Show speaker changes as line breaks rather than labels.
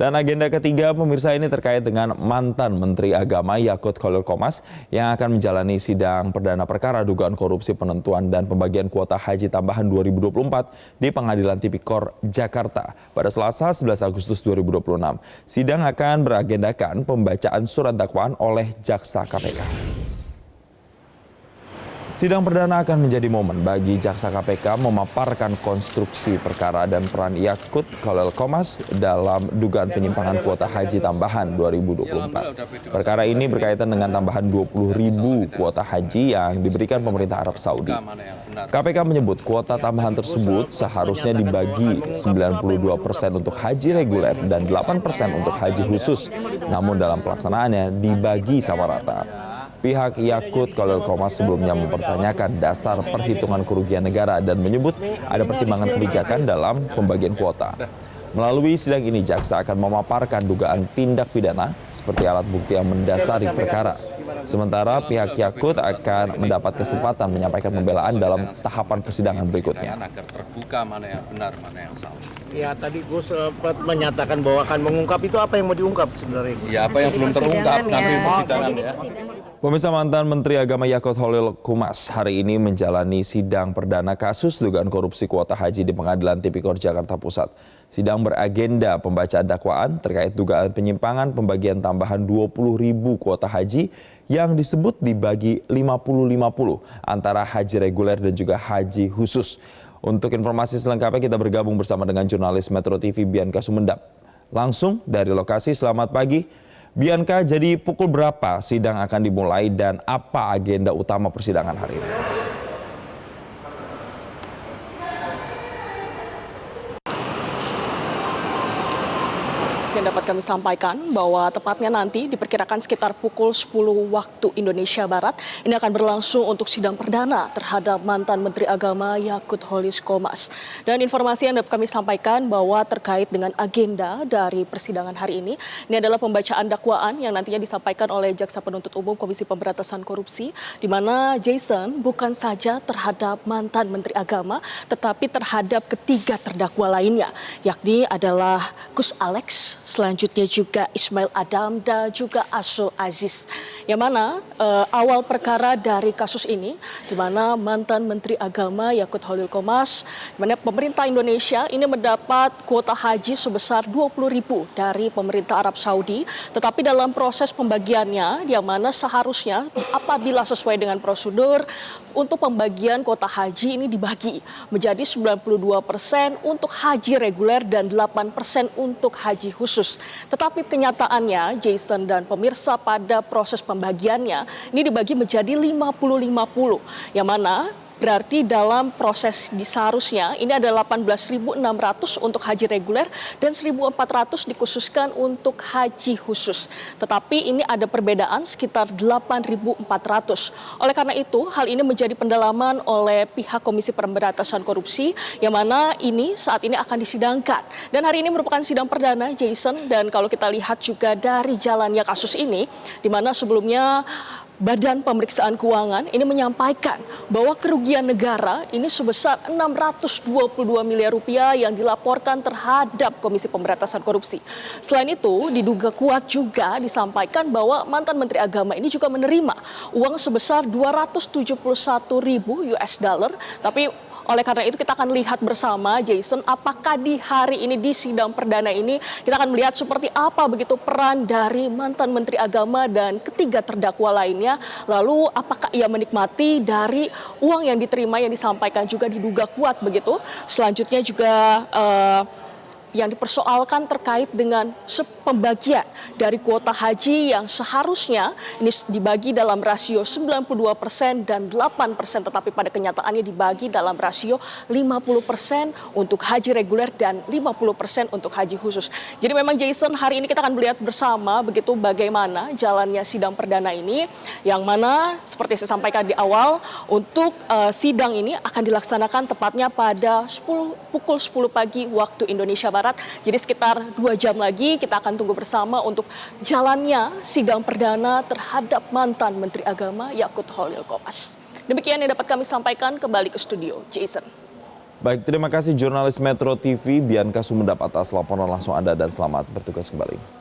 Dan agenda ketiga pemirsa ini terkait dengan mantan Menteri Agama Yakut Khalil Qomas yang akan menjalani sidang perdana perkara dugaan korupsi penentuan dan pembagian kuota haji tambahan 2024 di Pengadilan Tipikor Jakarta pada Selasa 11 Agustus 2026. Sidang akan beragendakan pembacaan surat dakwaan oleh Jaksa KPK. Sidang perdana akan menjadi momen bagi Jaksa KPK memaparkan konstruksi perkara dan peran Yakut Khalil Qomas dalam dugaan penyimpangan kuota haji tambahan 2024. Perkara ini berkaitan dengan tambahan 20.000 kuota haji yang diberikan pemerintah Arab Saudi. KPK menyebut kuota tambahan tersebut seharusnya dibagi 92% untuk haji reguler dan 8% untuk haji khusus. Namun dalam pelaksanaannya dibagi sama rata. Pihak Yakut Khalil Qomas sebelumnya mempertanyakan dasar perhitungan kerugian negara dan menyebut ada pertimbangan kebijakan dalam pembagian kuota. Melalui sidang ini, jaksa akan memaparkan dugaan tindak pidana seperti alat bukti yang mendasari perkara. Sementara pihak Yakut akan mendapat kesempatan menyampaikan pembelaan dalam tahapan persidangan berikutnya.
Agar terbuka mana yang benar, mana yang salah.
Ya, tadi Gus sempat menyatakan bahwa akan mengungkap itu apa yang mau diungkap sebenarnya?
Ya, apa yang belum terungkap nanti persidangan ya.
Pemirsa, mantan Menteri Agama Yakut Khalil Qomas hari ini menjalani sidang perdana kasus dugaan korupsi kuota haji di Pengadilan Tipikor Jakarta Pusat. Sidang beragenda pembacaan dakwaan terkait dugaan penyimpangan pembagian tambahan 20.000 kuota haji yang disebut dibagi 50-50 antara haji reguler dan juga haji khusus. Untuk informasi selengkapnya kita bergabung bersama dengan jurnalis Metro TV Bianca Sumendap. Langsung dari lokasi, selamat pagi. Bianca, jadi pukul berapa sidang akan dimulai dan apa agenda utama persidangan hari ini?
Yang dapat kami sampaikan bahwa tepatnya nanti diperkirakan sekitar pukul 10 waktu Indonesia Barat ini akan berlangsung untuk sidang perdana terhadap mantan Menteri Agama Yakut Khalil Qomas. Dan informasi yang dapat kami sampaikan bahwa terkait dengan agenda dari persidangan hari ini adalah pembacaan dakwaan yang nantinya disampaikan oleh Jaksa Penuntut Umum Komisi Pemberantasan Korupsi, di mana Jason bukan saja terhadap mantan Menteri Agama tetapi terhadap ketiga terdakwa lainnya, yakni adalah Gus Alex, selanjutnya juga Ismail Adam dan juga Asrul Aziz. Yang mana awal perkara dari kasus ini, di mana mantan Menteri Agama Yakut Khalil Qomas, di mana pemerintah Indonesia ini mendapat kuota haji sebesar 20.000 dari pemerintah Arab Saudi, tetapi dalam proses pembagiannya, yang mana seharusnya apabila sesuai dengan prosedur untuk pembagian kuota haji ini dibagi menjadi 92% untuk haji reguler dan 8% untuk haji khusus. Tetapi kenyataannya, Jason dan pemirsa, pada proses pembagiannya ini dibagi menjadi 50-50, yang mana berarti dalam proses seharusnya ini ada 18.600 untuk haji reguler dan 1.400 dikhususkan untuk haji khusus. Tetapi ini ada perbedaan sekitar 8.400. Oleh karena itu, hal ini menjadi pendalaman oleh pihak Komisi Pemberantasan Korupsi, yang mana ini saat ini akan disidangkan. Dan hari ini merupakan sidang perdana, Jason, dan kalau kita lihat juga dari jalannya kasus ini, di mana sebelumnya Badan Pemeriksaan Keuangan ini menyampaikan bahwa kerugian negara ini sebesar 622 miliar rupiah yang dilaporkan terhadap Komisi Pemberantasan Korupsi. Selain itu, diduga kuat juga disampaikan bahwa mantan Menteri Agama ini juga menerima uang sebesar 271.000 US dollar, tapi oleh karena itu kita akan lihat bersama, Jason, apakah di hari ini di sidang perdana ini kita akan melihat seperti apa begitu peran dari mantan Menteri Agama dan ketiga terdakwa lainnya. Lalu apakah ia menikmati dari uang yang diterima yang disampaikan juga diduga kuat begitu. Selanjutnya juga yang dipersoalkan terkait dengan pembagian dari kuota haji yang seharusnya ini dibagi dalam rasio 92% dan 8%, tetapi pada kenyataannya dibagi dalam rasio 50% untuk haji reguler dan 50% untuk haji khusus. Jadi memang, Jason, hari ini kita akan melihat bersama begitu bagaimana jalannya sidang perdana ini, yang mana seperti saya sampaikan di awal, untuk sidang ini akan dilaksanakan tepatnya pada pukul 10 pagi waktu Indonesia Barat. Jadi sekitar 2 jam lagi kita akan tunggu bersama untuk jalannya sidang perdana terhadap mantan Menteri Agama Yakut Khalil Qomas. Demikian yang dapat kami sampaikan, kembali ke studio, Jason.
Baik, terima kasih jurnalis Metro TV Bianca Sumedap atas laporan langsung Anda dan selamat bertugas kembali.